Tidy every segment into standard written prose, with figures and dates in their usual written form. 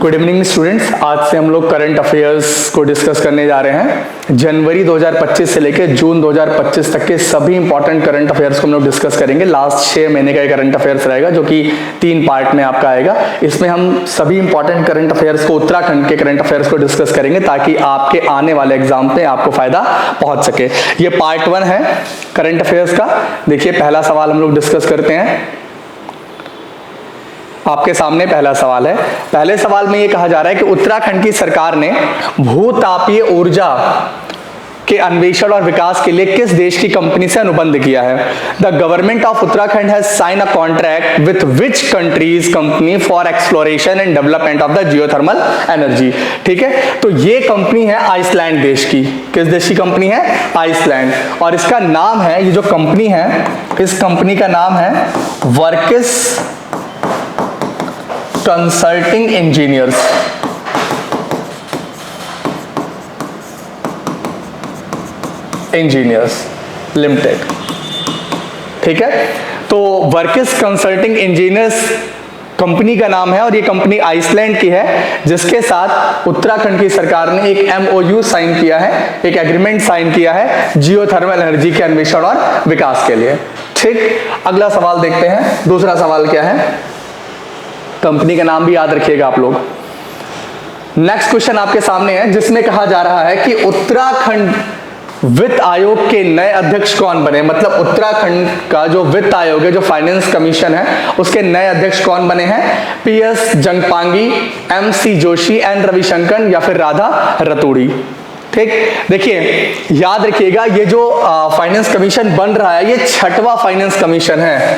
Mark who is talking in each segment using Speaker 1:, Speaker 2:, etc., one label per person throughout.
Speaker 1: Good evening students, आज से हम लोग करंट अफेयर्स को डिस्कस करने जा रहे हैं। जनवरी 2025 से लेकर जून 2025 तक के सभी इंपॉर्टेंट करंट अफेयर्स को हम लोग डिस्कस करेंगे। लास्ट 6 महीने का करंट अफेयर्स रहेगा जो कि 3 पार्ट में आपका आएगा। इसमें हम सभी इंपॉर्टेंट करंट अफेयर्स को, उत्तराखंड के करंट अफेयर्स को डिस्कस करेंगे ताकि आपके आने वाले एग्जाम पे आपको फायदा पहुंच सके। ये पार्ट 1 है करंट अफेयर्स का। देखिए, पहला सवाल हम लोग डिस्कस करते हैं। आपके सामने पहला सवाल है। पहले सवाल में ये कहा जा रहा है कि उत्तराखंड की सरकार ने भूतापीय ऊर्जा के अन्वेषण और विकास के लिए किस देश की कंपनी से अनुबंध किया है। The government of Uttarakhand has sign a contract with which countries company for exploration and development of the geothermal energy. ठीक है, तो ये कंपनी है आइसलैंड देश की। किस देश की कंपनी है? आइसलैंड। और इसका नाम है, ये जो कंपनी है, इस कंपनी का नाम है वर्किस कंसल्टिंग इंजीनियर्स। लिमिटेड। ठीक है, तो वर्किस कंसल्टिंग इंजीनियर्स कंपनी का नाम है और ये कंपनी आइसलैंड की है, जिसके साथ उत्तराखंड की सरकार ने एक MOU साइन किया है, एक एग्रीमेंट साइन किया है जियोथर्मल एनर्जी के अन्वेषण और विकास के लिए। ठीक, अगला सवाल देखते हैं। दूसरा सवाल क्या है? कंपनी का नाम भी याद रखिएगा आप लोग। नेक्स्ट क्वेश्चन आपके सामने है, जिसमें कहा जा रहा है कि उत्तराखंड वित्त आयोग के नए अध्यक्ष कौन बने। मतलब उत्तराखंड का जो वित्त आयोग है, जो फाइनेंस कमीशन है, उसके नए अध्यक्ष कौन बने हैं? PS Jangpangi, MC Joshi, N Ravishankar या फिर राधा रतूड़ी। ठीक, देखिए याद रखिएगा, ये जो फाइनेंस कमीशन बन रहा है, ये 6वां फाइनेंस कमीशन है।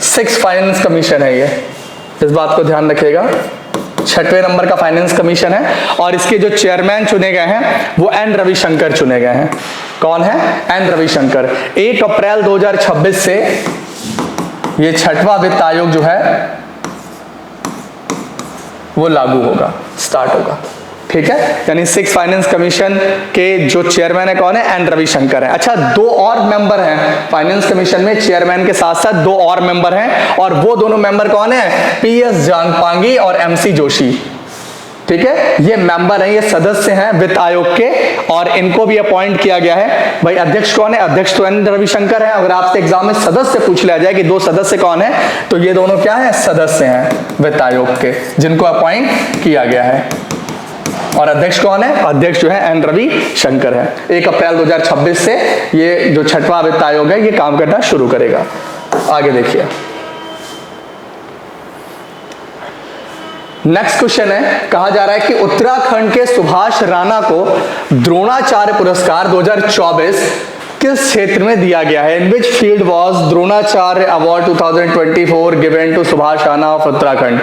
Speaker 1: 6th फाइनेंस कमीशन है ये, इस बात को ध्यान रखिएगा। 6वें नंबर का फाइनेंस कमीशन है और इसके जो चेयरमैन चुने गए हैं वो N रविशंकर चुने गए हैं। कौन है? N रविशंकर। 1 अप्रैल 2026 से ये 6वां वित्त आयोग जो है वो लागू होगा, स्टार्ट होगा। ठीक है, यानी 6 फाइनेंस कमीशन के जो चेयरमैन है कौन है? N रविशंकर है। अच्छा, 2 और मेंबर हैं फाइनेंस कमीशन में। चेयरमैन के साथ साथ 2 और मेंबर हैं और वो दोनों मेंबर कौन है? PS जंगपांगी और MC जोशी। ठीक है, ये मेंबर हैं, ये सदस्य हैं वित्त आयोग के और इनको भी अपॉइंट किया गया है। भाई अध्यक्ष कौन है? अध्यक्ष तो N रविशंकर है। अगर आपसे एग्जाम में सदस्य पूछ लिया जाए कि 2 सदस्य कौन है, तो ये दोनों क्या है? सदस्य हैं वित्त आयोग के, जिनको अपॉइंट किया गया है। और अध्यक्ष कौन है? अध्यक्ष जो है N रविशंकर है। 1 अप्रैल 2026 से ये जो 6वां वित्त आयोग है ये काम करना शुरू करेगा। आगे देखिए, नेक्स्ट क्वेश्चन है। कहा जा रहा है कि उत्तराखंड के सुभाष राणा को द्रोणाचार्य पुरस्कार 2024 किस क्षेत्र में दिया गया है? In which field was Dronacharya award 2024 given to Subhash Rana of Uttarakhand.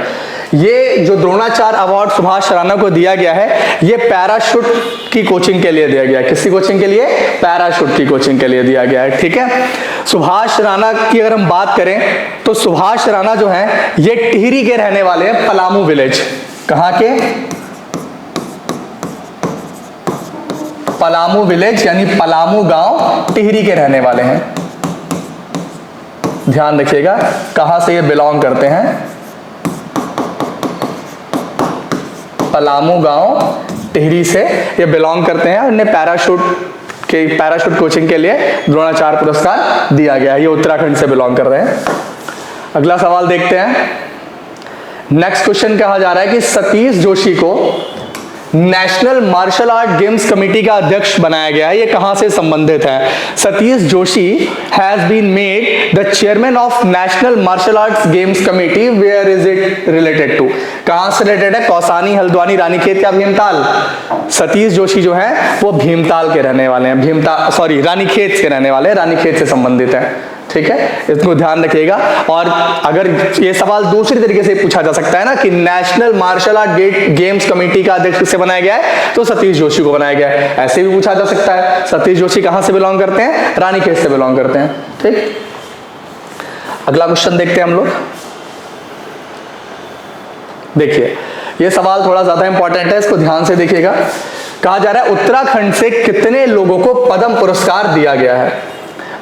Speaker 1: ये जो द्रोणाचार्य अवार्ड सुभाष राणा को दिया गया है, ये पैराशूट की कोचिंग के लिए दिया गया है। किसकी कोचिंग के लिए? पैराशूट की कोचिंग के लिए दिया गया है। ठीक है, सुभाष राणा की अगर हम बात करें तो सुभाष राणा जो है ये टिहरी के रहने वाले हैं, पलामू विलेज। कहां के? पलामू विलेज यानी पलामू गांव, टिहरी के रहने वाले हैं। ध्यान रखिएगा कहां से ये बिलोंग करते हैं। पलामू गांव, टिहरी से ये बिलोंग करते हैं। उन्हें पैराशूट कोचिंग के लिए द्रोणाचार्य पुरस्कार दिया गया है। ये उत्तराखंड से बिलोंग कर रहे हैं। अगला सवाल देखते हैं। नेक्स्ट क्वेश्चन कहा जा रहा है कि सतीश जोशी को national martial art games committee का अध्यक्ष बनाया गया है। ये कहां से संबंधित है? Satish Joshi has been made the chairman of national martial arts games committee. Where is it related to? कहां से रिलेटेड है? कौसानी, हल्द्वानी, रानीखेत या भीमताल? सतीश जोशी जो है वो भीमताल के रहने वाले हैं। रानीखेत से रहने वाले हैं, रानीखेत से संबंधित है। ठीक है, इसको ध्यान रखिएगा। और अगर ये सवाल दूसरी तरीके से पूछा जा सकता है ना कि national martial art games committee का अध्यक्ष किसे बनाया गया है, तो सतीश जोशी को बनाया गया है। ऐसे भी पूछा जा सकता है सतीश जोशी कहां से बिलोंग करते हैं? रानीखेत से बिलोंग करते हैं। ठीक, अगला क्वेश्चन देखते हैं हम लोग। देखिए, ये सवाल थोड़ा ज्यादा इंपॉर्टेंट है, इसको ध्यान से देखिएगा। कहा जा रहा है उत्तराखंड से कितने लोगों को पद्म पुरस्कार दिया गया है।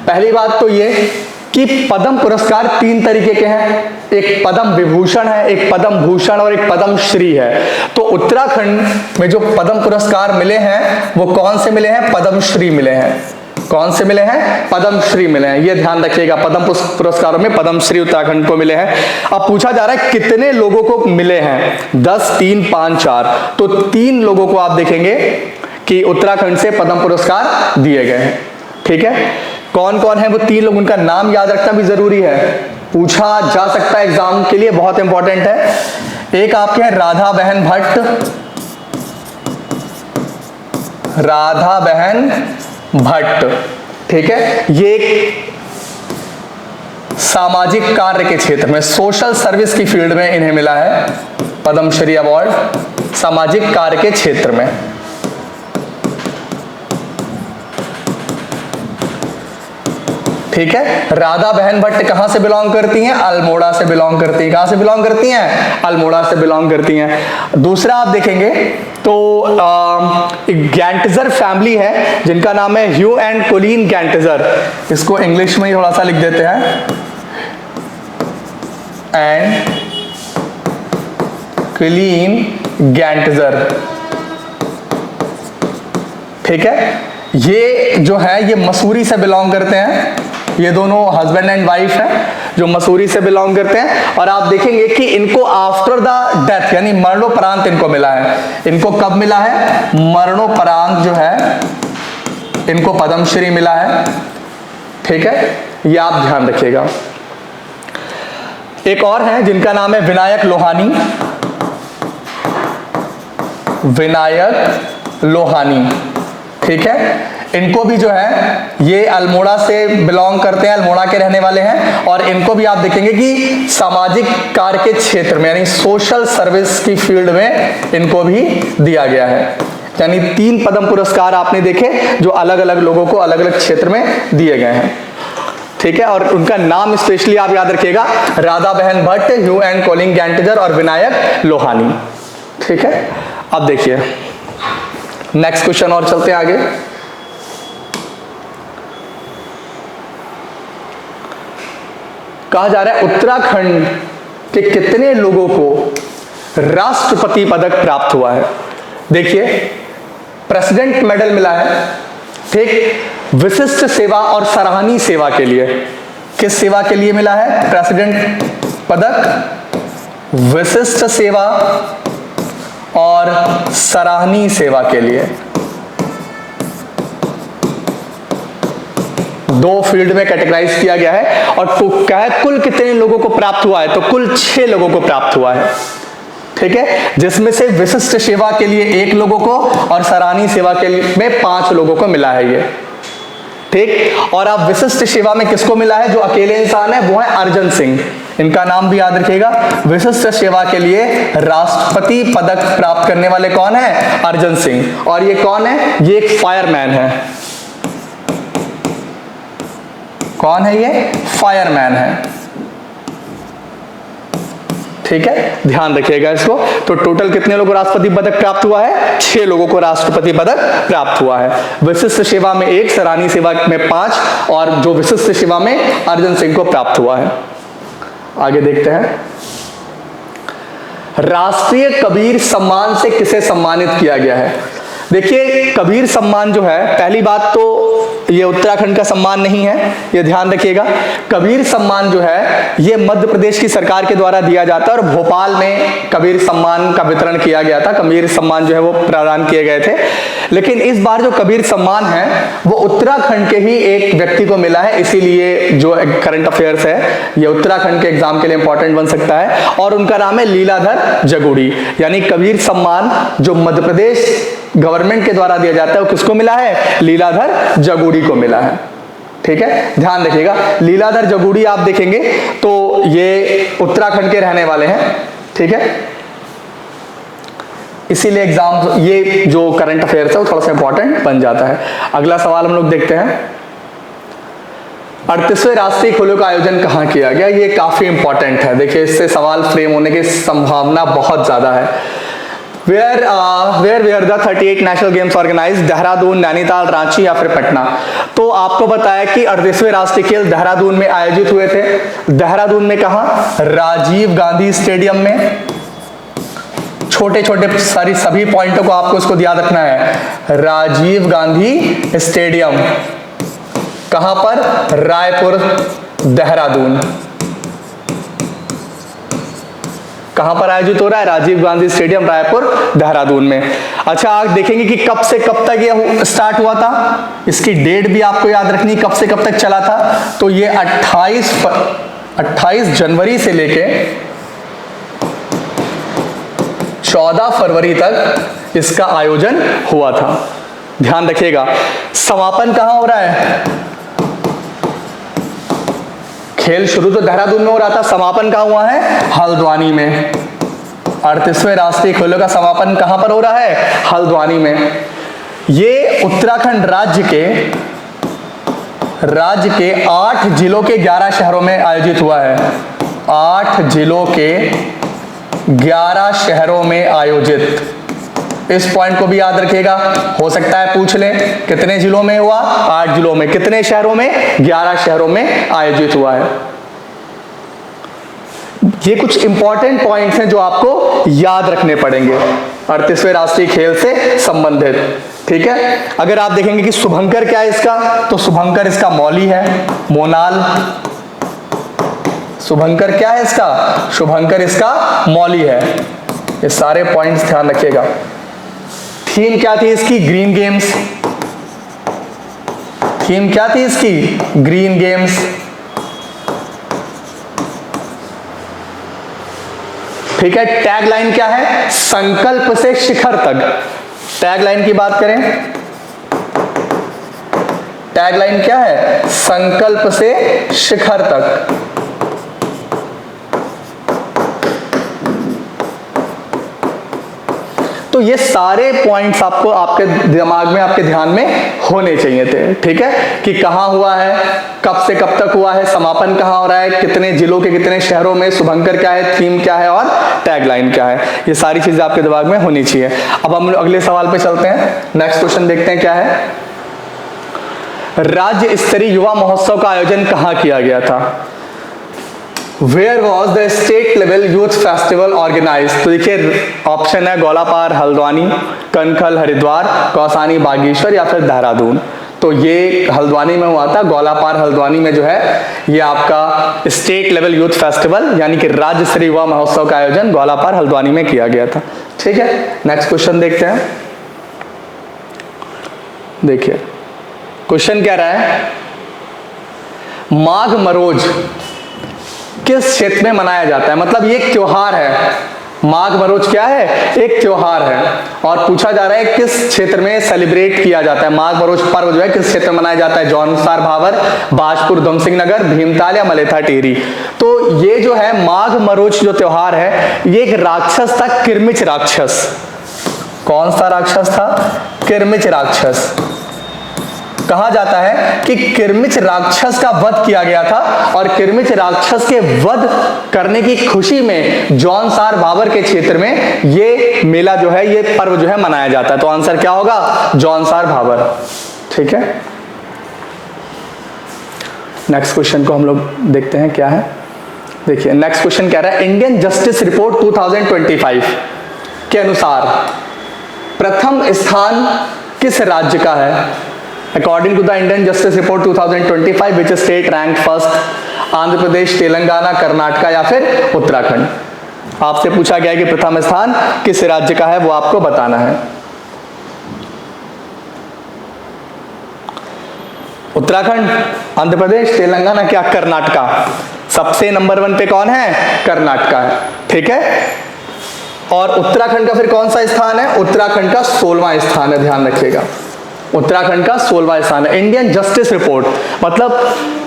Speaker 1: पहली बात तो ये कि पद्म पुरस्कार 3 तरीके के हैं, एक पद्म विभूषण है, एक पद्म भूषण और एक पद्म श्री है। तो उत्तराखंड में जो पद्म पुरस्कार मिले हैं वो कौन से मिले हैं? पद्म श्री मिले हैं। कौन से मिले हैं? पद्म श्री मिले हैं। ये ध्यान रखिएगा, पद्म पुरस्कारों में पद्म श्री उत्तराखंड को मिले हैं। अब पूछा जा रहा है कितने लोगों को मिले हैं? 10, 3, 5, 4। तो 3 लोगों को आप देखेंगे कि उत्तराखंड से पद्म पुरस्कार दिए गए हैं। ठीक है, कौन कौन है वो 3 लोग, उनका नाम याद रखना भी जरूरी है, पूछा जा सकता है एग्जाम के लिए, बहुत इंपॉर्टेंट है। एक आपके हैं राधा बहन भट्ट, राधा बहन भट्ट। ठीक है, ये एक सामाजिक कार्य के क्षेत्र में, सोशल सर्विस की फील्ड में इन्हें मिला है पद्मश्री अवार्ड, सामाजिक कार्य के क्षेत्र में। ठीक है, राधा बहन भट्ट कहां से बिलोंग करती हैं? अल्मोड़ा से बिलोंग करती हैं। कहां से बिलोंग करती हैं? अल्मोड़ा से बिलोंग करती हैं। दूसरा आप देखेंगे तो गैंटजर फैमिली है जिनका नाम है ह्यू एंड कोलिन गैंटजर। इसको इंग्लिश में ही थोड़ा सा लिख देते हैं, एंड कोलिन गैंटजर। ठीक है, ये जो है ये मसूरी से बिलोंग करते हैं। ये दोनों हस्बैंड एंड वाइफ हैं जो मसूरी से बिलोंग करते हैं। और आप देखेंगे कि इनको आफ्टर द डेथ यानी मरणोपरांत इनको मिला है। इनको कब मिला है? मरणोपरांत जो है इनको पद्मश्री मिला है। ठीक है, ये आप ध्यान रखिएगा। एक और है जिनका नाम है विनायक लोहानी, विनायक लोहानी। ठीक है, इनको भी जो है ये अल्मोड़ा से बिलोंग करते हैं, अल्मोड़ा के रहने वाले हैं। और इनको भी आप देखेंगे कि सामाजिक कार्य के क्षेत्र में यानी सोशल सर्विस की फील्ड में इनको भी दिया गया है। यानी 3 पद्म पुरस्कार आपने देखे जो अलग अलग लोगों को अलग अलग क्षेत्र में दिए गए हैं। ठीक है, और उनका नाम स्पेशली आप याद रखिएगा, राधा बहन भट्ट, ह्यू एंड कोलिन गैंटजर और विनायक लोहानी। ठीक है, अब देखिए नेक्स्ट क्वेश्चन और चलते हैं आगे। कहा जा रहा है उत्तराखंड के कितने लोगों को राष्ट्रपति पदक प्राप्त हुआ है? देखिए, प्रेसिडेंट मेडल मिला है, ठीक, विशिष्ट सेवा और सराहनीय सेवा के लिए। किस सेवा के लिए मिला है प्रेसिडेंट पदक? विशिष्ट सेवा और सराहनीय सेवा के लिए। 2 फील्ड में कैटेगराइज किया गया है। और तो क्या है, कुल कितने लोगों को प्राप्त हुआ है? तो कुल 6 लोगों को प्राप्त हुआ है। ठीक है, जिसमें से विशिष्ट सेवा के लिए 1 लोगों को और सराहनीय सेवा के लिए में 5 लोगों को मिला है ये। ठीक, और आप विशिष्ट सेवा में किसको मिला है? जो अकेले इंसान है वो है अर्जन सिंह। इनका नाम भी याद रखिएगा। विशिष्ट सेवा के लिए राष्ट्रपति पदक प्राप्त करने वाले कौन है? अर्जन सिंह। और ये कौन है? ये एक फायरमैन है। कौन है ये? फायरमैन है। ठीक है, ध्यान रखिएगा इसको। तो टोटल कितने लोगों को राष्ट्रपति पदक प्राप्त हुआ है? 6 लोगों को राष्ट्रपति पदक प्राप्त हुआ है। विशिष्ट सेवा में 1, सराहनीय सेवा में 5 और जो विशिष्ट सेवा में अर्जन सिंह को प्राप्त हुआ है। आगे देखते हैं, राष्ट्रीय कबीर सम्मान से किसे सम्मानित किया गया है? देखिए, कबीर सम्मान जो है, पहली बात तो ये उत्तराखंड का सम्मान नहीं है, ये ध्यान रखिएगा। कबीर सम्मान जो है ये मध्य प्रदेश की सरकार के द्वारा दिया जाता है और भोपाल में कबीर सम्मान का वितरण किया गया था। कबीर सम्मान जो है वो प्रदान किए गए थे। लेकिन इस बार जो कबीर सम्मान है वो उत्तराखंड के ही एक व्यक्ति को मिला है, इसीलिए जो करंट अफेयर्स है ये उत्तराखंड के एग्जाम के लिए इंपॉर्टेंट बन सकता है। और उनका नाम है लीलाधर जगूड़ी। यानी कबीर सम्मान जो मध्य प्रदेश गवर्नमेंट के द्वारा दिया जाता है वो किसको मिला है? लीलाधर जगूड़ी को मिला है। ठीक है, ध्यान रखिएगा। लीलाधर जगूड़ी आप देखेंगे तो ये उत्तराखंड के रहने वाले हैं। ठीक है, इसीलिए एग्जाम ये जो करंट अफेयर्स है वो थोड़ा सा इंपॉर्टेंट बन जाता है। अगला सवाल हम लोग देखते हैं, 38वें राष्ट्रीय खेलों का आयोजन कहाँ किया गया? ये काफी इंपॉर्टेंट है। देखिए, इससे सवाल फ्रेम होने की संभावना बहुत ज्यादा है। Where the 38 national games organise, Dehradun, Nainital, Ranchi या फिर पटना। तो आपको बताया कि 38वें राष्ट्रीय खेल देहरादून में आयोजित हुए थे। देहरादून में कहा? राजीव गांधी स्टेडियम में। छोटे छोटे सारी सभी पॉइंटों को आपको इसको याद रखना है। राजीव गांधी स्टेडियम कहां पर? रायपुर, देहरादून। कहां पर आयोजित हो रहा है? राजीव गांधी स्टेडियम, रायपुर, देहरादून में। अच्छा, आप देखेंगे कि कब से कब तक ये स्टार्ट हुआ था, इसकी डेट भी आपको याद रखनी, कब से कब तक चला था। तो ये 28 जनवरी से लेके 14 फरवरी तक इसका आयोजन हुआ था। ध्यान रखिएगा। समापन कहां हो रहा है? खेल शुरू तो देहरादून में हो रहा था, समापन कहां हुआ है? हल्द्वानी में। 38वें राष्ट्रीय खेलों का समापन कहां पर हो रहा है? हल्द्वानी में। ये उत्तराखंड राज्य के 8 जिलों के 11 शहरों में आयोजित हुआ है। 8 जिलों के 11 शहरों में आयोजित। इस पॉइंट को भी याद रखिएगा, हो सकता है पूछ लें कितने जिलों में हुआ? 8 जिलों में। कितने शहरों में? 11 शहरों में आयोजित हुआ है। ये कुछ इंपॉर्टेंट पॉइंट्स हैं जो आपको याद रखने पड़ेंगे 38वें राष्ट्रीय खेल से संबंधित। ठीक है। अगर आप देखेंगे कि शुभंकर क्या है इसका, तो शुभंकर इसका मौली है, मोनाल। शुभंकर क्या है इसका? शुभंकर इसका मौली है। ये सारे पॉइंट्स ध्यान रखिएगा। थीम क्या थी इसकी? Green games. थीम क्या थी इसकी? Green games. ठीक है। टैगलाइन क्या है? संकल्प से शिखर तक। टैगलाइन की बात करें, टैगलाइन क्या है? संकल्प से शिखर तक। तो ये सारे पॉइंट्स आपको आपके दिमाग में, आपके ध्यान में होने चाहिए थे। ठीक है, कि कहां हुआ है, कब से कब तक हुआ है, समापन कहां हो रहा है, कितने जिलों के कितने शहरों में, शुभंकर क्या है, थीम क्या है और टैगलाइन क्या है। ये सारी चीजें आपके दिमाग में होनी चाहिए। अब हम अगले सवाल पे चलते हैं। नेक्स्ट क्वेश्चन देखते हैं क्या है। राज्य स्तरीय युवा महोत्सव का आयोजन कहां किया गया था? Where was the state level youth festival organized? तो देखिए ऑप्शन है गोलापार, हल्द्वानी, कनखल, हरिद्वार, कौसानी, बागेश्वर या फिर देहरादून। तो ये हल्द्वानी में हुआ था। गोलापार हल्द्वानी में जो है ये आपका स्टेट लेवल यूथ फेस्टिवल यानी कि राज्य स्तरीय युवा महोत्सव का आयोजन गोलापार हल्द्वानी में किया गया था। ठीक है, नेक्स्ट क्वेश्चन देखते हैं। देखिए क्वेश्चन क्या रहा है, माघ मरोज किस क्षेत्र में मनाया जाता है? मतलब ये एक त्योहार है। माघ मरोज क्या है? एक त्योहार है और पूछा जा रहा है किस क्षेत्र में सेलिब्रेट किया जाता है। माघ मरोज पर्व जो है किस क्षेत्र में मनाया जाता है? जौनसार भावर, बाजपुर उधमसिंह नगर, भीमताल या मलेथा टेहरी। तो ये जो है माघ मरोज जो त्योहार है ये एक राक्षस था, किरमिच राक्षस। कौन सा राक्षस था? किरमिच राक्षस। कहा जाता है कि किरमिच राक्षस का वध किया गया था और किरमिच राक्षस के वध करने की खुशी में जौनसार भावर के क्षेत्र में ये मेला जो है, ये पर्व जो है मनाया जाता है। तो आंसर क्या होगा? जौनसार भावर। ठीक है, नेक्स्ट क्वेश्चन को हम लोग देखते हैं क्या है। देखिए नेक्स्ट क्वेश्चन कह रहा है, इंडियन जस्टिस रिपोर्ट 2025 के अनुसार प्रथम स्थान किस राज्य का है? According to the Indian Justice Report 2025, which state ranked first? Andhra Pradesh, Telangana, Karnataka या फिर उत्तराखंड। आपसे पूछा गया कि प्रथम स्थान किस राज्य का है, वो आपको बताना है। उत्तराखंड, आंध्र प्रदेश, तेलंगाना क्या कर्नाटका? सबसे नंबर 1 पे कौन है? कर्नाटका है। ठीक है, और उत्तराखंड का फिर कौन सा स्थान है? उत्तराखंड का 16वां स्थान है। ध्यान रखिएगा, उत्तराखंड का 16वां स्थान है। इंडियन जस्टिस रिपोर्ट मतलब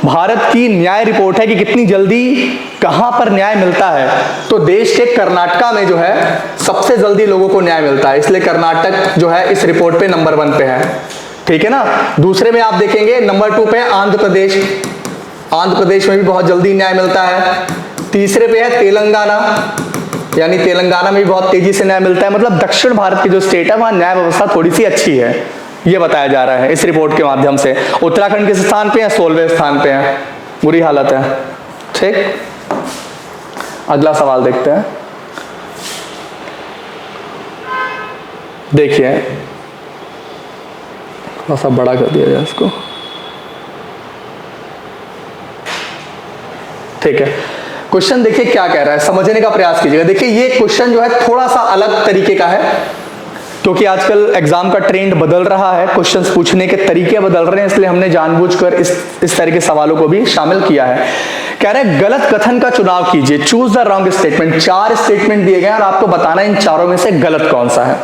Speaker 1: भारत की न्याय रिपोर्ट है कि कितनी जल्दी कहां पर न्याय मिलता है। तो देश के कर्नाटका में जो है सबसे जल्दी लोगों को न्याय मिलता है, इसलिए कर्नाटक जो है इस रिपोर्ट पे नंबर 1 पे है। ठीक है ना। दूसरे में आप देखेंगे नंबर 2 पे आंध्र प्रदेश। आंध्र प्रदेश में भी बहुत जल्दी न्याय मिलता है। तीसरे पे है तेलंगाना। यानी तेलंगाना में भी बहुत तेजी से न्याय मिलता है। मतलब दक्षिण भारत की जो स्टेट है वहां न्याय व्यवस्था थोड़ी सी अच्छी है, ये बताया जा रहा है इस रिपोर्ट के माध्यम से। उत्तराखंड किस स्थान पे है? 16वें स्थान पे है, बुरी हालत है। ठीक, अगला सवाल देखते हैं। देखिए, थोड़ा सा बड़ा कर दिया जाए इसको। ठीक है, क्वेश्चन देखिए क्या कह रहा है, समझने का प्रयास कीजिएगा। देखिए ये क्वेश्चन जो है थोड़ा सा अलग तरीके का है, क्योंकि आजकल एग्जाम का ट्रेंड बदल रहा है, क्वेश्चंस पूछने के तरीके बदल रहे हैं, इसलिए हमने जानबूझकर इस तरह के सवालों को भी शामिल किया है। कह रहे हैं गलत कथन का चुनाव कीजिए, choose the wrong statement. 4 statement दिए गए हैं और आपको बताना है इन चारों में से गलत कौन सा है।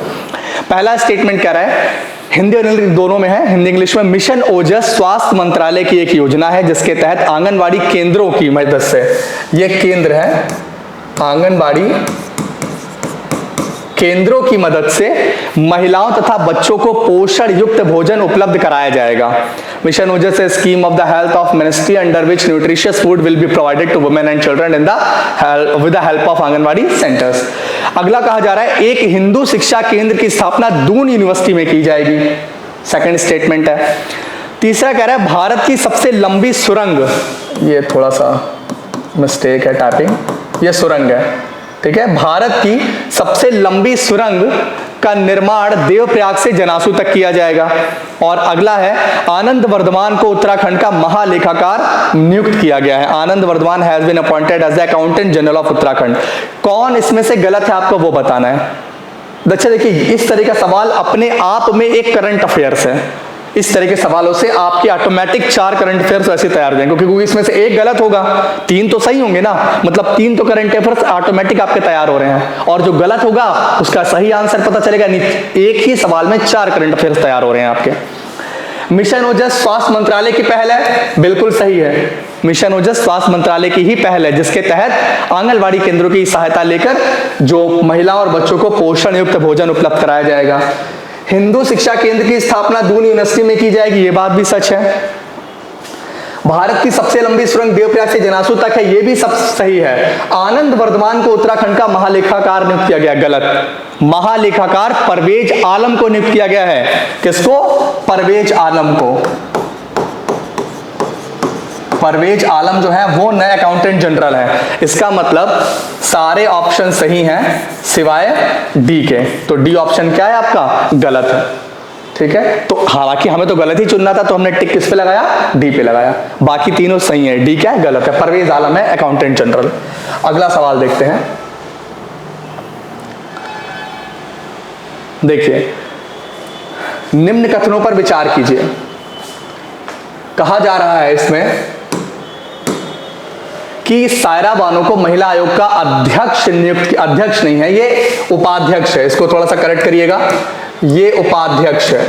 Speaker 1: पहला स्टेटमेंट कह रहा है, हिंदी और इंग्लिश दोनों में है, हिंदी इंग्लिश में, मिशन ओजस स्वास्थ्य मंत्रालय की एक योजना है जिसके तहत आंगनवाड़ी केंद्रों की मदद से, ये केंद्र है, आंगनवाड़ी केंद्रों की मदद से महिलाओं तथा बच्चों को पोषण युक्त भोजन उपलब्ध कराया जाएगा। Mission Ojas is scheme of the health of ministry under which nutritious food will be provided to women and children in the with the help of anganwadi centres. अगला कहा जा रहा है, एक हिंदू शिक्षा केंद्र की स्थापना दून यूनिवर्सिटी में की जाएगी, सेकंड स्टेटमेंट है। तीसरा कह रहा है, भारत की सबसे लंबी सुरंग, ये थोड़ा सा मिस्टेक है टाइपिंग, ये सुरंग है, ठीक है, भारत की सबसे लंबी सुरंग का निर्माण देवप्रयाग से जनासू तक किया जाएगा। और अगला है, आनंद वर्धमान को उत्तराखंड का महालेखाकार नियुक्त किया गया है। Anand Vardhaman has been appointed as the accountant general of Uttarakhand. कौन इसमें से गलत है आपको वो बताना है। अच्छा देखिए, इस तरह का सवाल अपने आप में एक करंट अफेयर्स है। इस तरह के सवालों से आपके ऑटोमेटिक 4 करंट अफेयर्स ऐसे तैयार हो जाएंगे, क्योंकि इसमें से एक गलत होगा, 3 तो सही होंगे ना, मतलब 3 तो करंट अफेयर्स ऑटोमेटिक आपके तैयार हो रहे हैं, और जो गलत होगा उसका सही आंसर पता चलेगा नहीं। एक ही सवाल में 4 करंट अफेयर्स तैयार हो रहे हैं आपके। मिशन ओजस स्वास्थ्य मंत्रालय की पहल है, बिल्कुल सही है, मिशन ओजस स्वास्थ्य मंत्रालय की ही पहल है, जिसके तहत आंगनवाड़ी केंद्रों की सहायता लेकर जो महिलाओं और बच्चों को पोषण युक्त भोजन उपलब्ध कराया जाएगा। हिंदू शिक्षा केंद्र की स्थापना दून यूनिवर्सिटी में की जाएगी, ये बात भी सच है। भारत की सबसे लंबी सुरंग देवप्रयाग से जनासू तक है, ये भी सब सही है। आनंद वर्धमान को उत्तराखंड का महालेखाकार नियुक्त किया गया, गलत। महालेखाकार परवेज आलम को नियुक्त किया गया है। किसको? परवेज आलम को। परवेज आलम जो है वो नए अकाउंटेंट जनरल है। इसका मतलब सारे ऑप्शन सही हैं सिवाय डी के, तो डी ऑप्शन क्या है आपका? गलत है। ठीक है, तो हालांकि हमें तो गलत ही चुनना था, तो हमने टिक किस पे लगाया? डी पे लगाया। बाकी तीनों सही है, डी क्या है? गलत है। परवेज आलम है अकाउंटेंट जनरल। अगला सवाल देखते हैं। देखिए, निम्न कथनों पर विचार कीजिए। कहा जा रहा है इसमें कि सायरा बानो को महिला आयोग का अध्यक्ष नियुक्त, अध्यक्ष नहीं है, ये उपाध्यक्ष है। इसको थोड़ा सा करेक्ट करिएगा, ये उपाध्यक्ष है,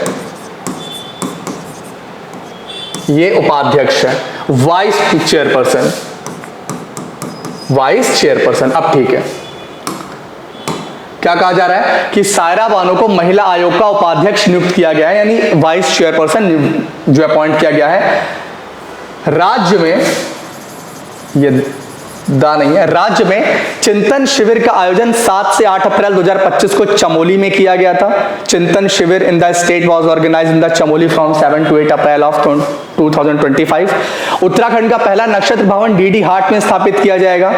Speaker 1: ये उपाध्यक्ष है, वाइस चेयरपर्सन, वाइस चेयरपर्सन। अब ठीक है, क्या कहा जा रहा है कि सायरा बानो को महिला आयोग का उपाध्यक्ष नियुक्त किया गया है, यानी वाइस चेयरपर्सन जो अपॉइंट किया गया है। राज्य में, ये दा नहीं है, राज्य में चिंतन शिविर का आयोजन 7 से 8 अप्रैल 2025 को चमोली में किया गया था। चिंतन शिविर in the state was organised in the Chamoli from 7 to 8 April of 2025। Uttarakhand का पहला नक्षत्र भवन डीडी हाट में स्थापित किया जाएगा।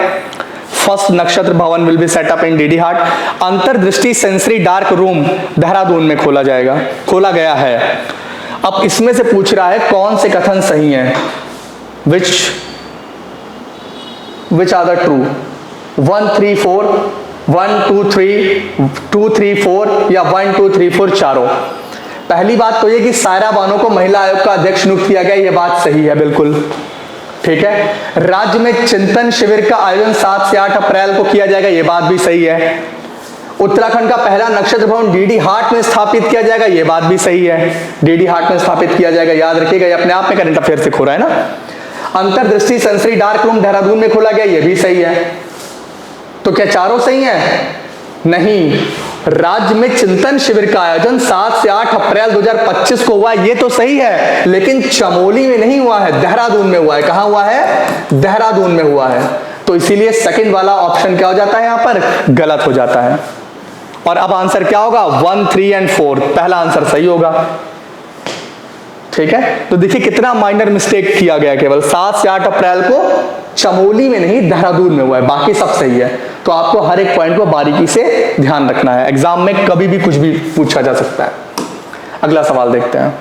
Speaker 1: First Nakshatra Bhavan will be set up in डीडी हाट। Antardrishti sensory dark room Dehradun में खोला गया है। अब इसमें से पूछ रहा है कौन से कथन सही हैं, which are the true? 1 3 4 1 2 3 2 3 4 या 1 2 3 4 चारों। पहली बात तो ये कि सायरा बानो को महिला आयोग का अध्यक्ष नियुक्त किया गया, ये बात सही है बिल्कुल। ठीक है, राज्य में चिंतन शिविर का आयोजन 7 से 8 अप्रैल को किया जाएगा, ये बात भी सही है। उत्तराखंड का पहला नक्षत्र भवन डीडी हाट में स्थापित किया जाएगा, ये बात भी सही है, डीडी हाट में स्थापित किया जाएगा। याद रखिएगा, ये अपने आप में करंट अफेयर से खो रहा है ना। अंतर्दृष्टि सेंसरी डार्क रूम देहरादून में खोला गया, ये भी सही है। तो क्या चारों सही है? नहीं, राज्य में चिंतन शिविर का आयोजन 7 से 8 अप्रैल 2025 को हुआ, ये तो सही है, लेकिन चमोली में नहीं हुआ है, देहरादून में हुआ है। कहां हुआ है? देहरादून में हुआ है। तो तो इसीलिए सेकंड वाला ऑप्शन क्या हो जाता है, यहां पर गलत हो जाता है। और अब आंसर क्या होगा, 1, 3 एंड 4, पहला आंसर सही होगा। ठीक है, तो देखिए कितना माइनर मिस्टेक किया गया, केवल 7 से 8 अप्रैल को चमोली में नहीं देहरादून में हुआ है, बाकी सब सही है। तो आपको हर एक पॉइंट को बारीकी से ध्यान रखना है, एग्जाम में कभी भी कुछ भी पूछा जा सकता है। अगला सवाल देखते हैं।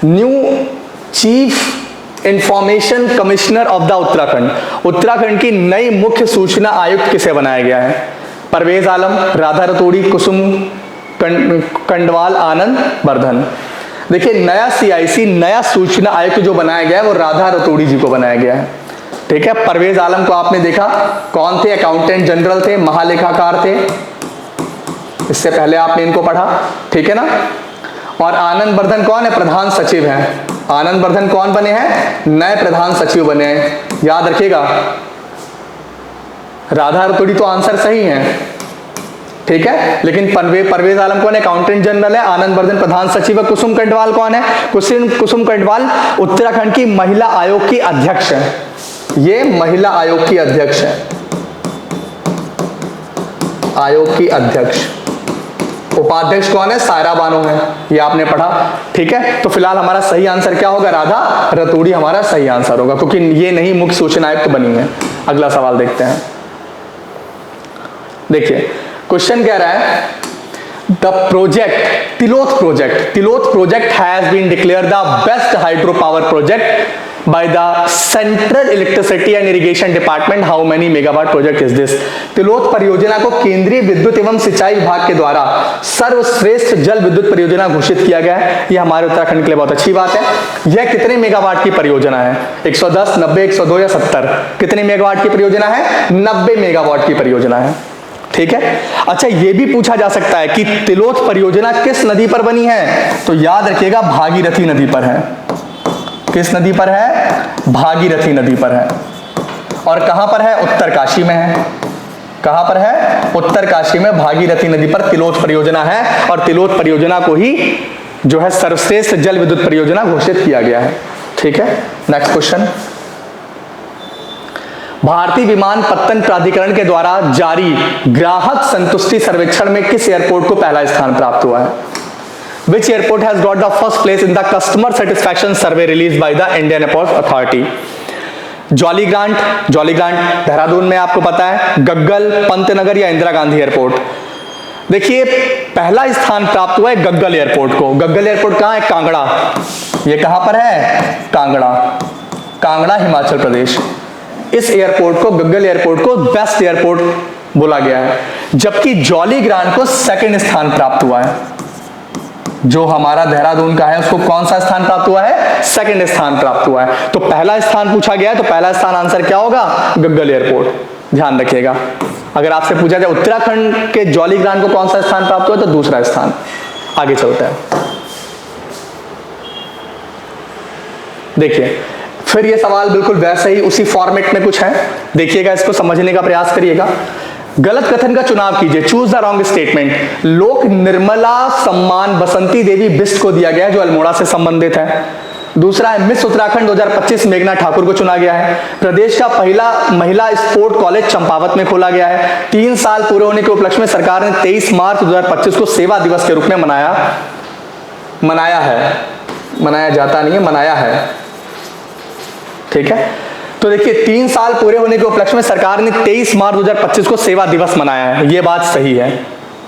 Speaker 1: New chief information commissioner of the Uttarakhand, Uttarakhand की नई मुख्य सूचना आयुक्त किसे बनाया गया है? परवेज आलम, राधा रतोड़ी, कुसुम कंडवाल, आनंद बर्धन। देखिए नया CIC, नया सूचना आयुक्त जो बनाया गया है वो राधा रतोड़ी जी को बनाया गया है। ठीक है, परवेज आलम को आपने देखा कौन थे, अकाउंटेंट जनरल थे, महालेखाकार थे, इससे पहले आपने इनको पढ़ा। ठीक है ना। और आनंद बर्धन कौन है, प्रधान सचिव हैं। आनंद बर्धन कौन बने हैं, नए प्रधान सचिव बने हैं, याद रखिएगा। राधा रतोड़ी तो आंसर सही है, ठीक है, लेकिन परवेज आलम कौन है, अकाउंटेंट जनरल है। आनंद बर्धन प्रधान सचिव है। कुसुम कंडवाल कौन है, कुसुम कंडवाल उत्तराखंड की महिला आयोग की अध्यक्ष है। ये महिला आयोग की अध्यक्ष है, आयोग की अध्यक्ष। उपाध्यक्ष कौन है, सायरा बानो है, ये आपने पढ़ा। ठीक है, तो फिलहाल हमारा सही आंसर क्या होगा, राधा रतोड़ी हमारा सही आंसर होगा, क्योंकि ये नहीं मुख्य सूचना आयुक्त बनी है। अगला सवाल देखते हैं। देखिए क्वेश्चन कह रहा है, the project Tiloth project has been declared the best hydro power project by the Central Electricity and Irrigation Department. How many megawatt project is this? Tiloth परियोजना को केंद्रीय विद्युत एवं सिंचाई विभाग के द्वारा सर्वश्रेष्ठ जल विद्युत परियोजना घोषित किया गया है। यह हमारे उत्तराखंड के लिए बहुत अच्छी बात है। यह कितने मेगावाट की परियोजना है, 110, 90, 102 या 70? कितने मेगावाट की परियोजना है, 90 मेगावाट की परियोजना है। ठीक है, अच्छा ये भी पूछा जा सकता है कि तिलोथ परियोजना किस नदी पर बनी है, तो याद रखिएगा भागीरथी नदी पर है। किस नदी पर है, भागीरथी नदी पर है। और कहां पर है, उत्तरकाशी में है। कहां पर है, उत्तरकाशी में भागीरथी नदी पर तिलोथ परियोजना है। और तिलोथ परियोजना को ही जो है सर्वश्रेष्ठ जल विद्युत परियोजना घोषित किया गया है। ठीक है, नेक्स्ट क्वेश्चन। भारतीय विमानपत्तन प्राधिकरण के द्वारा जारी ग्राहक संतुष्टि सर्वेक्षण में किस एयरपोर्ट को पहला स्थान प्राप्त हुआ है? Which airport has got the first place in the customer satisfaction survey released by the Indian Airports Authority? Jolly grant Dehradun में आपको पता है, गग्गल, पंतनगर या इंदिरा गांधी एयरपोर्ट? देखिए पहला स्थान प्राप्त हुआ है गग्गल एयरपोर्ट को। गग्गल एयरपोर्ट कहां है, कांगड़ा। ये कहां पर है, कांगड़ा हिमाचल प्रदेश। इस एयरपोर्ट को, गग्गल एयरपोर्ट को बेस्ट एयरपोर्ट बोला गया है। जबकि जॉली ग्रांट को सेकंड स्थान प्राप्त हुआ है। जो हमारा देहरादून का है उसको कौन सा स्थान प्राप्त हुआ है, सेकंड स्थान प्राप्त हुआ है। तो पहला स्थान पूछा गया है, तो पहला स्थान आंसर क्या होगा, गग्गल एयरपोर्ट। ध्यान रखिएगा, अगर आपसे पूछा जाए उत्तराखंड के जॉली ग्रांट को कौन सा स्थान प्राप्त हुआ, तो दूसरा स्थान। आगे चलते हैं। देखिए फिर ये सवाल बिल्कुल वैसे ही उसी फॉर्मेट में कुछ है, देखिएगा, इसको समझने का प्रयास करिएगा। गलत कथन का चुनाव कीजिए, चूज द रॉन्ग स्टेटमेंट। लोक निर्मला सम्मान बसंती देवी बिष्ट को दिया गया है, जो अल्मोड़ा से संबंधित है। दूसरा है मिस उत्तराखंड 2025 मेघना ठाकुर को चुना गया है। प्रदेश का पहला महिला स्पोर्ट कॉलेज चंपावत में खोला गया है। 3 साल पूरे होने के उपलक्ष्य में सरकार ने 23 मार्च 2025 को सेवा दिवस के रूप में मनाया जाता नहीं है, मनाया है। ठीक है, तो देखिए 3 साल पूरे होने के उपलक्ष्य में सरकार ने 23 मार्च 2025 को सेवा दिवस मनाया है। ये बात सही है,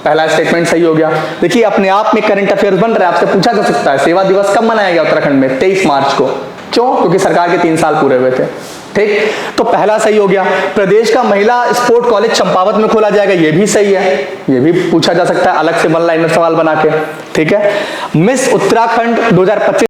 Speaker 1: पहला स्टेटमेंट सही हो गया। देखिए अपने आप में करंट अफेयर्स बन रहा है, आपसे पूछा जा सकता है सेवा दिवस कब मनाया गया उत्तराखंड में, 23 मार्च को। क्यों, क्योंकि सरकार के 3 साल पूरे हुए थे। ठीक, तो पहला सही हो गया। प्रदेश का महिला स्पोर्ट कॉलेज चंपावत में खोला जाएगा, ये भी सही है, ये भी पूछा जा सकता है अलग से 1 लाइनर सवाल बना के। ठीक है, मिस उत्तराखंड 2025